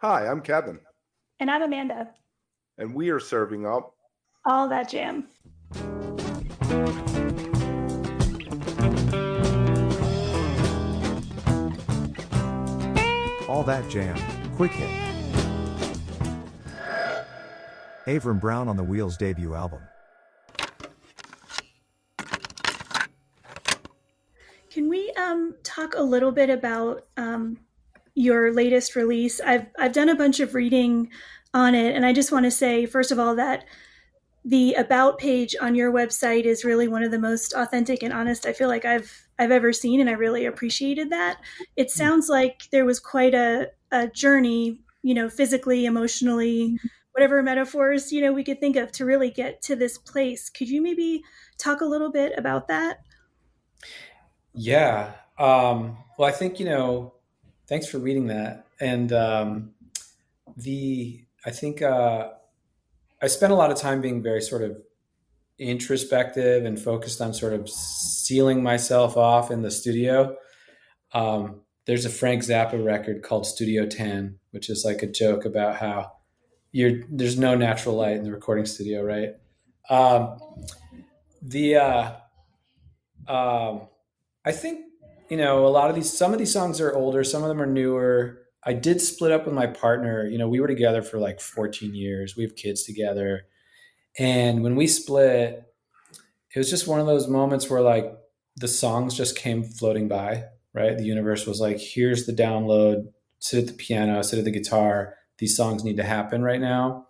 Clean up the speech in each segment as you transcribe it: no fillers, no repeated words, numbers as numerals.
Hi, I'm Kevin, And I'm Amanda. and we are serving up All that jam. All That Jam, Quick Hit. Avram Brown on the Wheels debut album. Can we talk a little bit about your latest release? I've done a bunch of reading on it, and I just want to say, first of all, that the about page on your website is really one of the most authentic and honest I feel like I've ever seen, and I really appreciated that. It sounds like there was quite a journey, physically, emotionally, whatever metaphors we could think of to really get to this place. Could you maybe talk a little bit about that? Yeah. Well, I think, thanks for reading that. And I think I spent a lot of time being very sort of introspective and focused on sort of sealing myself off in the studio. There's a Frank Zappa record called Studio 10, which is like a joke about how there's no natural light in the recording studio, right? Um, the I think a lot of some of these songs are older, some of them are newer. I did split up with my partner. We were together for like 14 years. We have kids together, and when we split, it was just one of those moments where like the songs just came floating by. Right, the universe was like, "Here's the download. Sit at the piano, sit at the guitar. These songs need to happen right now."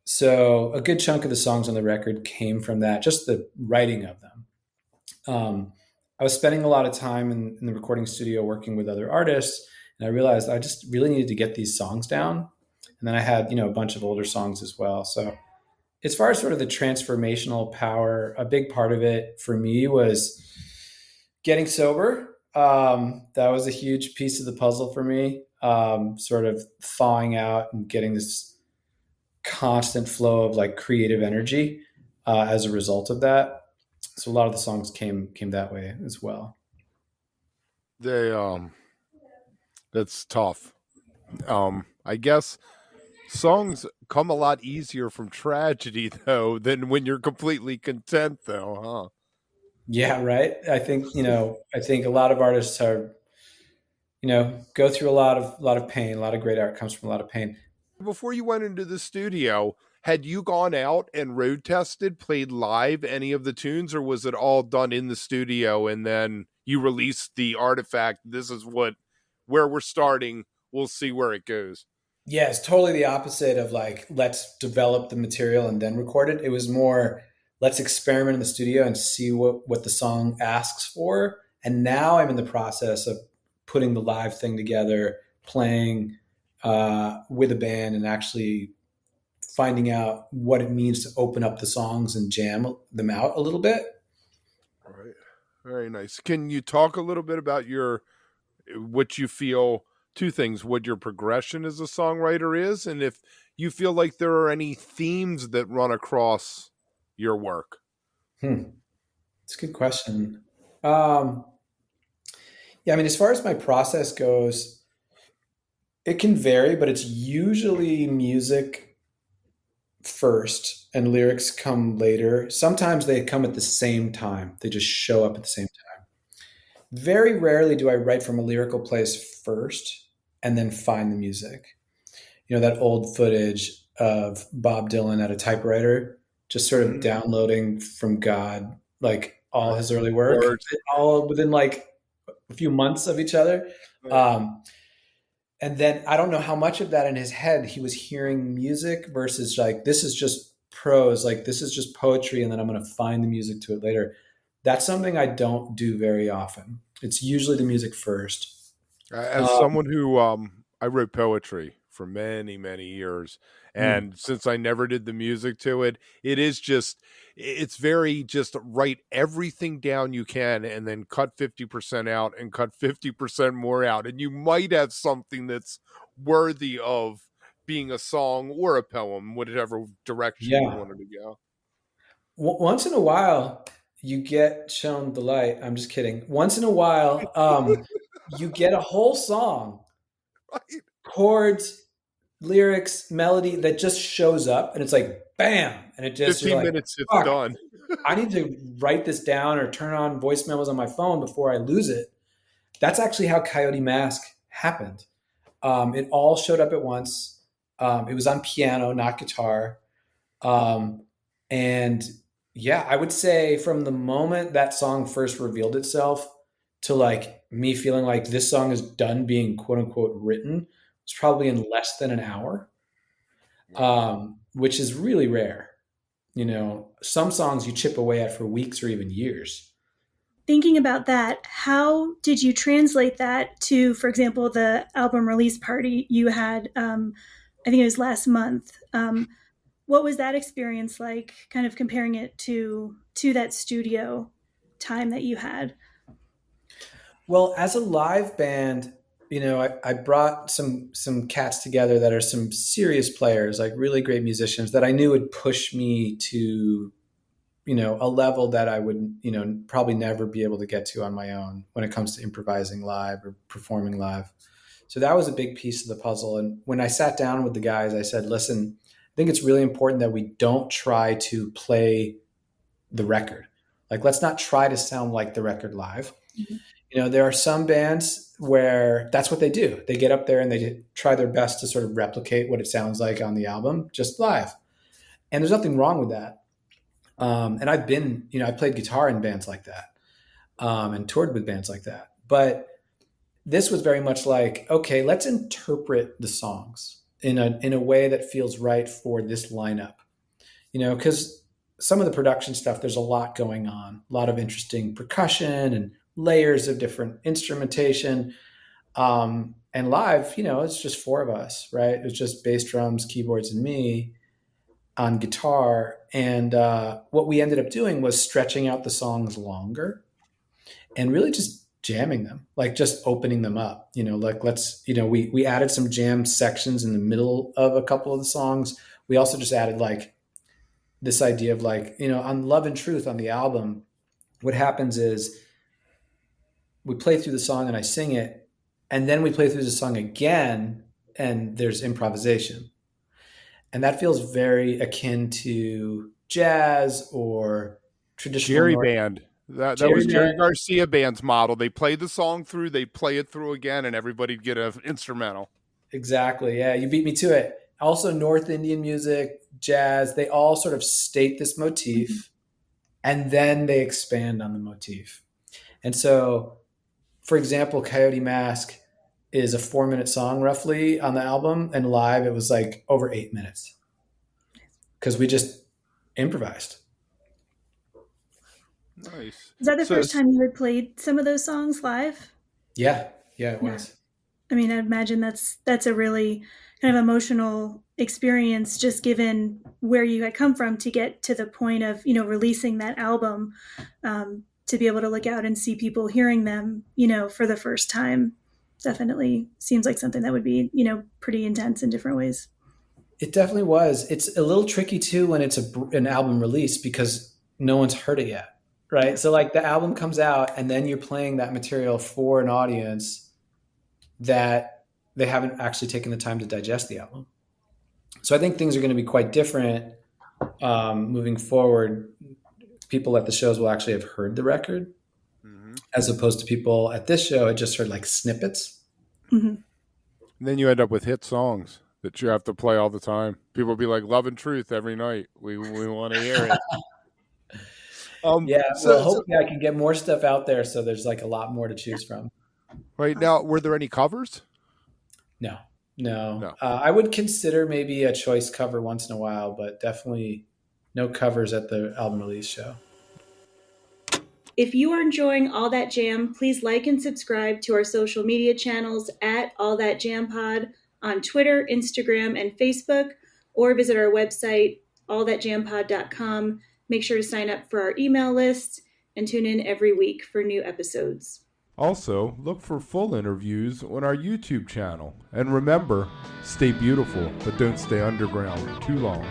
So a good chunk of the songs on the record came from that, just the writing of them. I was spending a lot of time in the recording studio working with other artists, and I realized I just really needed to get these songs down. And then I had, a bunch of older songs as well. So as far as sort of the transformational power, a big part of it for me was getting sober. That was a huge piece of the puzzle for me. Sort of thawing out and getting this constant flow of like creative energy as a result of that. So a lot of the songs came that way as well. They that's tough. I guess songs come a lot easier from tragedy though than when you're completely content though, Yeah, right. I think a lot of artists are, go through a lot of pain. A lot of great art comes from a lot of pain. huh? Before you went into the studio, had you gone out and road tested, played live any of the tunes, or was it all done in the studio and then you released the artifact? This is where we're starting. We'll see where it goes. Yeah, it's totally the opposite of like, let's develop the material and then record it. It was more, let's experiment in the studio and see what the song asks for. And now I'm in the process of putting the live thing together, playing with a band and actually finding out what it means to open up the songs and jam them out a little bit. All right. Very nice. Can you talk a little bit about what you feel, two things, what your progression as a songwriter is, and if you feel like there are any themes that run across your work? It's a good question. Um, yeah, I mean, as far as my process goes, it can vary, but it's usually music first and lyrics come later. Sometimes they come at the same time, they just show up at the same time. Very rarely do I write from a lyrical place first and then find the music. That old footage of Bob Dylan at a typewriter, just sort of downloading from God, like all his early work, Words. all within like a few months of each other. Um, and then I don't know how much of that in his head he was hearing music versus like, this is just prose, like this is just poetry, and then I'm going to find the music to it later. That's something I don't do very often. It's usually the music first. As Um, someone who I wrote poetry for many many years, hmm. and since I never did the music to it, it's very just write everything down you can and then cut 50% out and cut 50% more out, and you might have something that's worthy of being a song or a poem, whatever direction you Yeah. wanted to go. Once in a while, you get shown the light. I'm just kidding. Once in a while, you get a whole song, Right. chords, lyrics, melody that just shows up and it's like, bam. And it just, you're 15 like, minutes, it's fuck, done. I need to write this down or turn on voice memos on my phone before I lose it. That's actually how Coyote Mask happened. It all showed up at once. It was on piano, not guitar. And yeah, I would say from the moment that song first revealed itself to like me feeling like this song is done being quote unquote written was probably in less than an hour, which is really rare. You know, some songs you chip away at for weeks or even years. Thinking about that, how did you translate that to, for example, the album release party you had, I think it was last month. What was that experience like, kind of comparing it to that studio time that you had? Well, as a live band, you know, I brought some cats together that are some serious players, like really great musicians that I knew would push me to, you know, a level that I would, you know, probably never be able to get to on my own when it comes to improvising live or performing live. So that was a big piece of the puzzle. And when I sat down with the guys, I said, listen, I think it's really important that we don't try to play the record. Like, let's not try to sound like the record live. Mm-hmm. You know, there are some bands where that's what they do. They get up there and they try their best to sort of replicate what it sounds like on the album, just live. And there's nothing wrong with that. And I've been, you know, I played guitar in bands like that, and toured with bands like that. But this was very much like, okay, let's interpret the songs in a way that feels right for this lineup, you know, because some of the production stuff, there's a lot going on, a lot of interesting percussion and layers of different instrumentation. And live, you know, it's just four of us, right? It was just bass, drums, keyboards, and me on guitar. And what we ended up doing was stretching out the songs longer and really just jamming them, like just opening them up, you know, like let's, you know, we added some jam sections in the middle of a couple of the songs. We also just added like this idea of like, you know, on Love and Truth on the album, what happens is we play through the song and I sing it, and then we play through the song again and there's improvisation. And that feels very akin to jazz or traditional Jerry band. That was Jerry Garcia band's model. They play the song through, they play it through again, and everybody'd get an instrumental. Exactly. Yeah, you beat me to it. Also, North Indian music, jazz, they all sort of state this motif, and then they expand on the motif. And so, for example, Coyote Mask is a 4-minute song roughly on the album, and live it was like over 8 minutes because we just improvised. Nice. Is that the first time you had played some of those songs live? Yeah, it was. I mean, I imagine that's a really kind of emotional experience, just given where you had come from to get to the point of, you know, releasing that album, to be able to look out and see people hearing them, you know, for the first time. Definitely seems like something that would be, you know, pretty intense in different ways. It definitely was. It's a little tricky too when it's an album release because no one's heard it yet, right? So like the album comes out and then you're playing that material for an audience that they haven't actually taken the time to digest the album. So I think things are going to be quite different moving forward. People at the shows will actually have heard the record, as opposed to people at this show had just heard like snippets. Mm-hmm. And then you end up with hit songs that you have to play all the time. People will be like, Love and Truth every night. We want to hear it. Hopefully I can get more stuff out there so there's like a lot more to choose from. Right now, were there any covers? No. I would consider maybe a choice cover once in a while, but definitely no covers at the album release show. If you are enjoying All That Jam, please like and subscribe to our social media channels at All That Jam Pod on Twitter, Instagram, and Facebook, or visit our website, allthatjampod.com. Make sure to sign up for our email list and tune in every week for new episodes. Also, look for full interviews on our YouTube channel. And remember, stay beautiful, but don't stay underground too long.